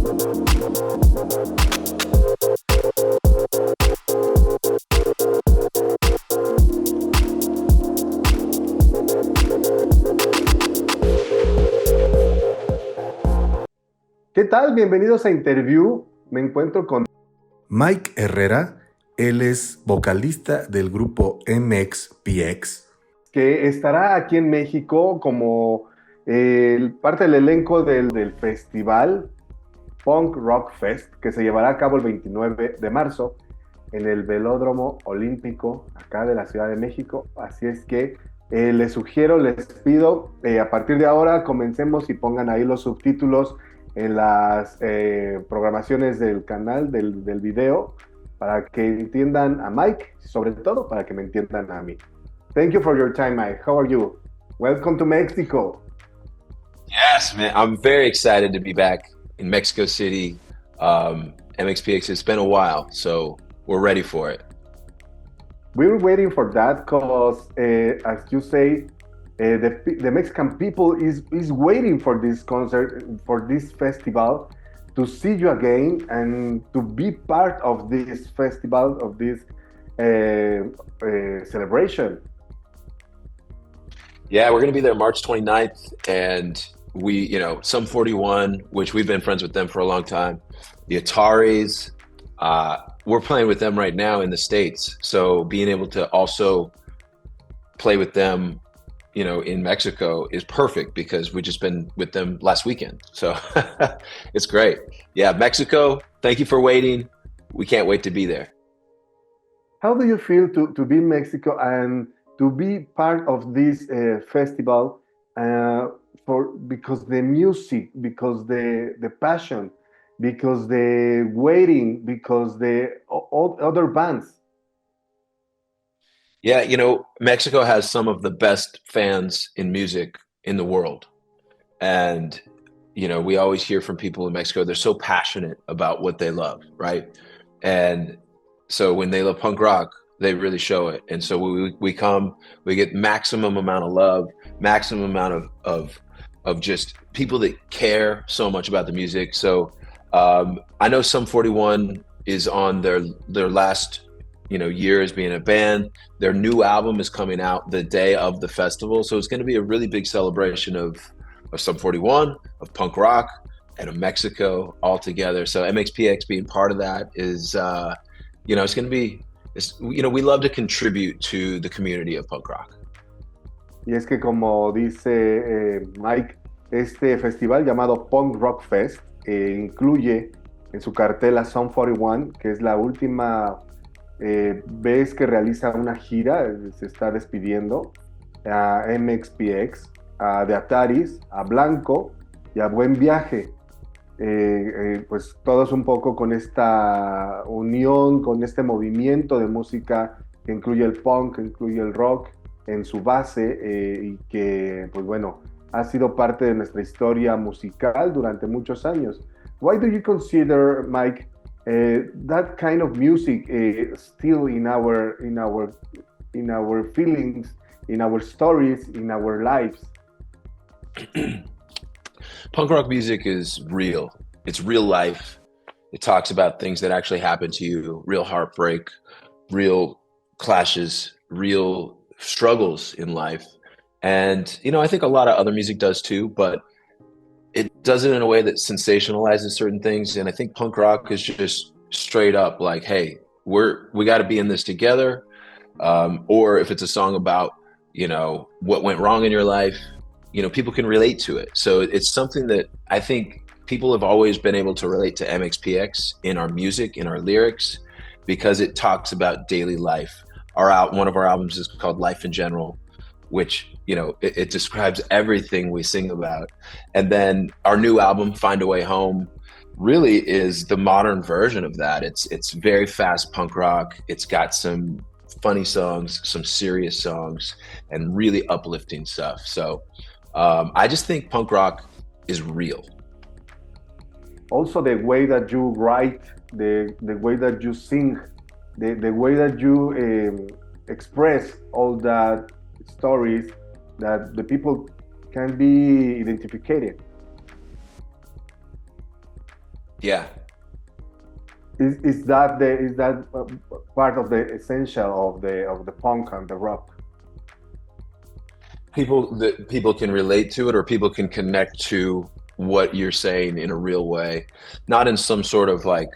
¿Qué tal? Bienvenidos a Interview. Me encuentro con Mike Herrera. Él es vocalista del grupo MXPX, que estará aquí en México como parte del elenco del festival Punk Rock Fest, que se llevará a cabo el 29 de marzo en el Velódromo Olímpico, acá de la Ciudad de México. Así es que les sugiero, les pido, a partir de ahora comencemos y pongan ahí los subtítulos en las programaciones del canal, del video, para que entiendan a Mike, sobre todo para que me entiendan a mí. Thank you for your time, Mike. How are you? Welcome to Mexico. Yes, man. I'm very excited to be back in Mexico City. MXPX, it's been a while, so we're ready for it. We're waiting for that because, as you say, the Mexican people is waiting for this concert, for this festival, to see you again and to be part of this festival, of this celebration. Yeah, we're going to be there March 29th, and we, Sum 41, which we've been friends with them for a long time, the Ataris, we're playing with them right now in the States. So being able to also play with them, in Mexico is perfect because we just been with them last weekend. So it's great. Yeah, Mexico, thank you for waiting. We can't wait to be there. How do you feel to be in Mexico and to be part of this festival because the music, because the passion, because the waiting, because the all other bands? Yeah, Mexico has some of the best fans in music in the world. And, we always hear from people in Mexico, they're so passionate about what they love, right? And so when they love punk rock, they really show it. And so we come, we get maximum amount of love, maximum amount of just people that care so much about the music. So I know Sum 41 is on their last year as being a band. Their new album is coming out the day of the festival. So it's going to be a really big celebration of Sum 41, of punk rock, and of Mexico all together. So MXPX being part of that is, it's going to be, we love to contribute to the community of punk rock. Y es que como dice Mike, este festival llamado Punk Rock Fest incluye en su cartel a Sum 41, que es la última vez que realiza una gira, se está despidiendo, a MXPX, a The Ataris, a Blanco y a Buen Viaje. Pues todos un poco con esta unión, con este movimiento de música que incluye el punk, que incluye el rock en su base y que, pues bueno, ha sido parte de nuestra historia musical durante muchos años. Why do you consider, Mike, that kind of music still in our feelings, in our stories, in our lives? Punk rock music is real. It's real life. It talks about things that actually happen to you, real heartbreak, real clashes, real struggles in life. And, I think a lot of other music does too, but it does it in a way that sensationalizes certain things. And I think punk rock is just straight up like, hey, we got to be in this together. Or if it's a song about, what went wrong in your life, people can relate to it. So it's something that I think people have always been able to relate to MXPX in our music, in our lyrics, because it talks about daily life. One of our albums is called Life in General, which, it describes everything we sing about. And then our new album, Find a Way Home, really is the modern version of that. It's very fast punk rock. It's got some funny songs, some serious songs, and really uplifting stuff. So I just think punk rock is real. Also the way that you write, the way that you sing, the way that you express all that stories that the people can be identified. Yeah. Is that part of the essential of the punk and the rock? People can relate to it, or people can connect to what you're saying in a real way, not in some sort of like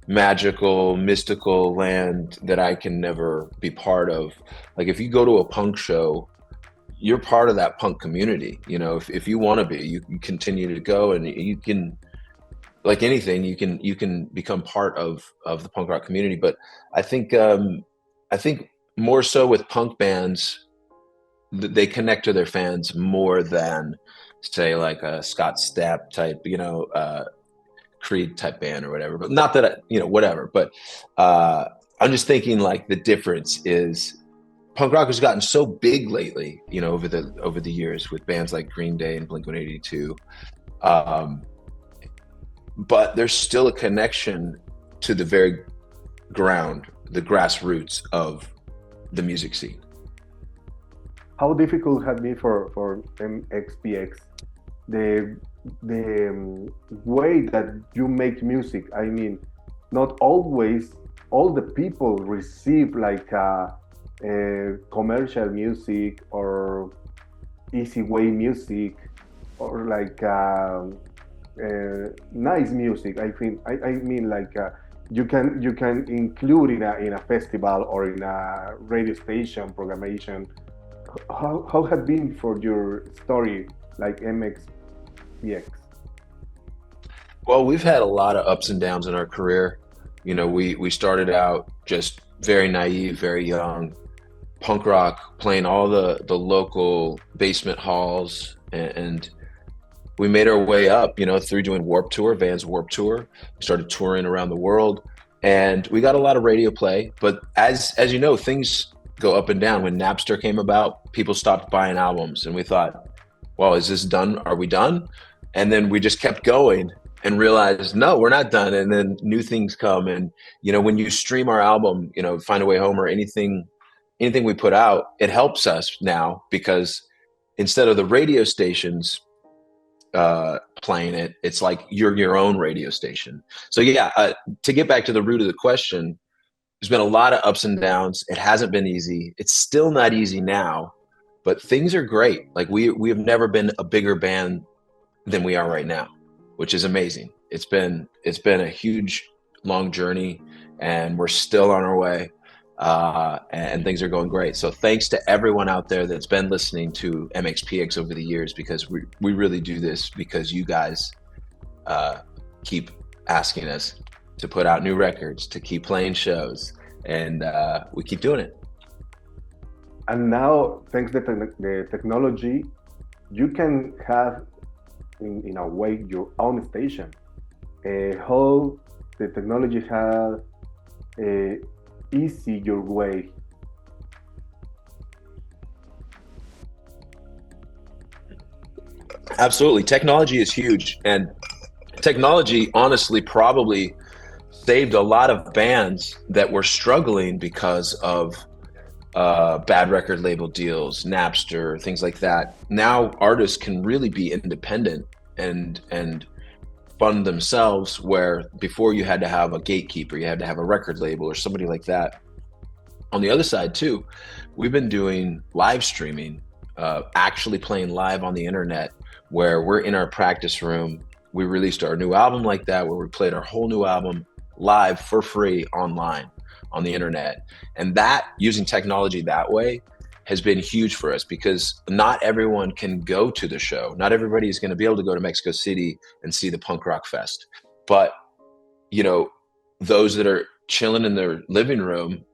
magical mystical land that I can never be part of. Like if you go to a punk show, you're part of that punk community. If you want to be, you continue to go, and you can, like anything, you can become part of the punk rock community. But I think more so with punk bands, they connect to their fans more than, say, like a Scott Stapp type, Creed type band or whatever. But not that whatever. But I'm just thinking like the difference is punk rock has gotten so big lately, over the years with bands like Green Day and Blink-182. But there's still a connection to the very ground, the grassroots of the music scene. How difficult had been for MXPX the way that you make music? I mean, not always all the people receive like commercial music or easy way music or like nice music. I mean like you can include in a festival or in a radio station programmation. How had been for your story like MXPX? Well, we've had a lot of ups and downs in our career. We started out just very naive, very young, punk rock, playing all the local basement halls, and we made our way up, through doing Warped Tour, Vans Warped Tour. We started touring around the world, and we got a lot of radio play. But as you know, things go up and down. When Napster came about, people stopped buying albums, and we thought, well, is this done? Are we done? And then we just kept going and realized, no, we're not done. And then new things come. And, when you stream our album, Find a Way Home or anything we put out, it helps us now because instead of the radio stations playing it, it's like you're your own radio station. So yeah, to get back to the root of the question, there's been a lot of ups and downs. It hasn't been easy. It's still not easy now, but things are great. Like we have never been a bigger band than we are right now, which is amazing. It's been a huge, long journey, and we're still on our way. And things are going great. So thanks to everyone out there that's been listening to MXPX over the years, because we really do this because you guys keep asking us to put out new records, to keep playing shows, and we keep doing it. And now, thanks to the technology, you can have, in a way, your own station. How the technology has easy your way. Absolutely. Technology is huge, and technology honestly probably saved a lot of bands that were struggling because of bad record label deals, Napster, things like that. Now artists can really be independent and fund themselves, where before you had to have a gatekeeper, you had to have a record label or somebody like that. On the other side too, we've been doing live streaming, actually playing live on the internet, where we're in our practice room. We released our new album like that, where we played our whole new album live for free online on the internet. And that, using technology that way, has been huge for us, because not everyone can go to the show. Not everybody is going to be able to go to Mexico City and see the Punk Rock Fest. But, those that are chilling in their living room,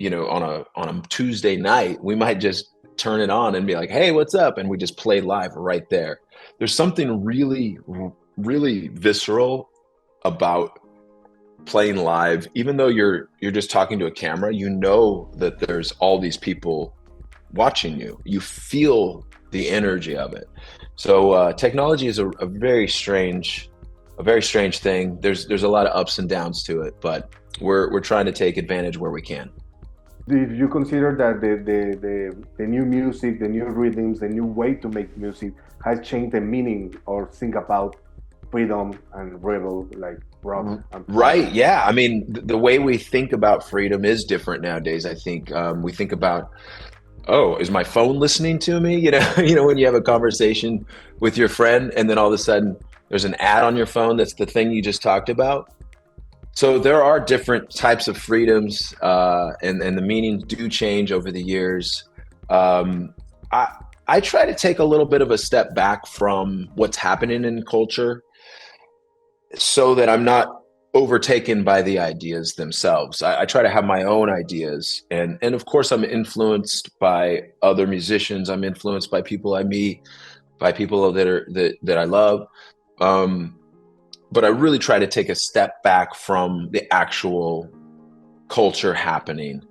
on a Tuesday night, we might just turn it on and be like, hey, what's up? And we just play live right there. There's something really, really visceral about playing live. Even though you're just talking to a camera, that there's all these people watching you. You feel the energy of it. So technology is a very strange thing. There's a lot of ups and downs to it, but we're trying to take advantage where we can. Do you consider that the new music, the new rhythms, the new way to make music has changed the meaning or think about freedom and rebel, like rock. And Right. Yeah. I mean, the way we think about freedom is different nowadays. I think we think about, oh, is my phone listening to me? When you have a conversation with your friend and then all of a sudden there's an ad on your phone that's the thing you just talked about. So there are different types of freedoms, and the meanings do change over the years. I try to take a little bit of a step back from what's happening in culture so that I'm not overtaken by the ideas themselves. I try to have my own ideas, and of course I'm influenced by other musicians. I'm influenced by people I meet, by people that I love. But I really try to take a step back from the actual culture happening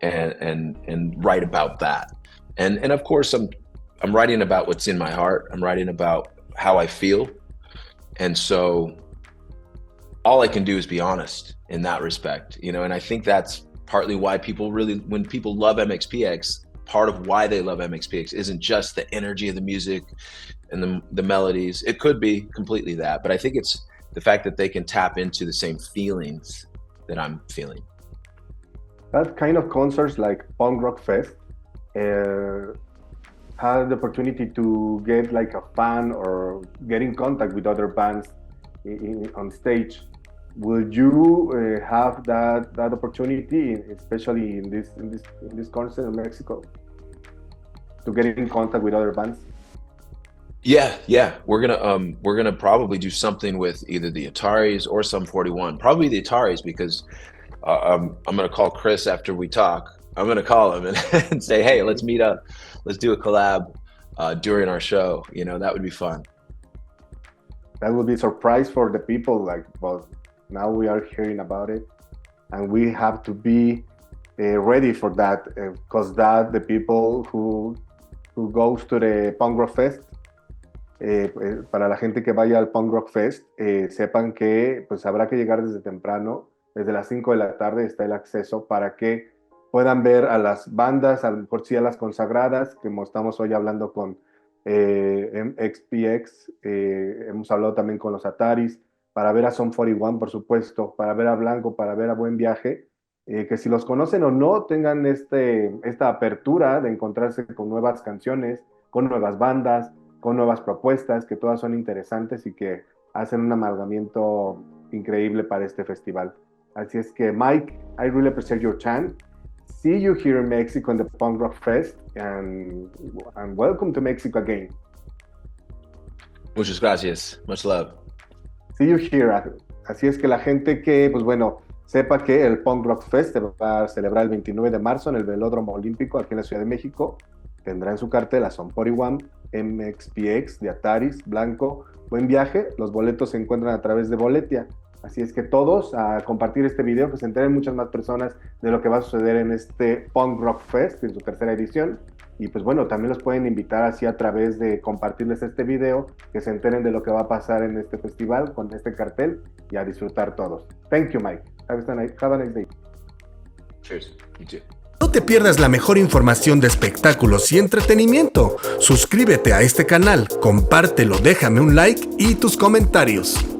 and write about that. And of course I'm writing about what's in my heart. I'm writing about how I feel. And so all I can do is be honest in that respect, and I think that's partly why when people love MXPX, part of why they love MXPX isn't just the energy of the music and the melodies. It could be completely that, but I think it's the fact that they can tap into the same feelings that I'm feeling. That kind of concerts like Punk Rock Fest had the opportunity to get like a fan or get in contact with other bands on stage. Will you have that opportunity, especially in this concert in Mexico, to get in contact with other bands? Yeah. We're gonna probably do something with either the Ataris or Sum 41. Probably the Ataris, because I'm gonna call Chris after we talk. I'm gonna call him and say, hey, let's meet up. Let's do a collab during our show. That would be fun. That will be a surprise for the people. But now we are hearing about it, and we have to be ready for that, because the people who goes to the Punk Rock Fest, para la gente que vaya al Punk Rock Fest, sepan que pues habrá que llegar desde temprano, desde las 5 de la tarde está el acceso para que puedan ver a las bandas, a lo mejor sí a las consagradas, como estamos hoy hablando con MXPX, hemos hablado también con los Ataris, para ver a Sum 41, por supuesto, para ver a Blanco, para ver a Buen Viaje, que si los conocen o no, tengan esta apertura de encontrarse con nuevas canciones, con nuevas bandas, con nuevas propuestas, que todas son interesantes y que hacen un amalgamiento increíble para este festival. Así es que, Mike, I really appreciate your time. See you here in Mexico in the Punk Rock Fest, and welcome to Mexico again. Muchas gracias. Much love. See you here. Así es que la gente que, pues bueno, sepa que el Punk Rock Fest se va a celebrar el 29 de marzo en el Velódromo Olímpico aquí en la Ciudad de México. Tendrá en su cartel a Sum 41, MXPX, de Ataris, Blanco, Buen Viaje. Los boletos se encuentran a través de Boletia. Así es que todos a compartir este video, que se enteren muchas más personas de lo que va a suceder en este Punk Rock Fest en su tercera edición. Y pues bueno, también los pueden invitar así a través de compartirles este video, que se enteren de lo que va a pasar en este festival con este cartel y a disfrutar todos. Thank you, Mike. Have a nice day. Cheers. You too. No te pierdas la mejor información de espectáculos y entretenimiento. Suscríbete a este canal, compártelo, déjame un like y tus comentarios.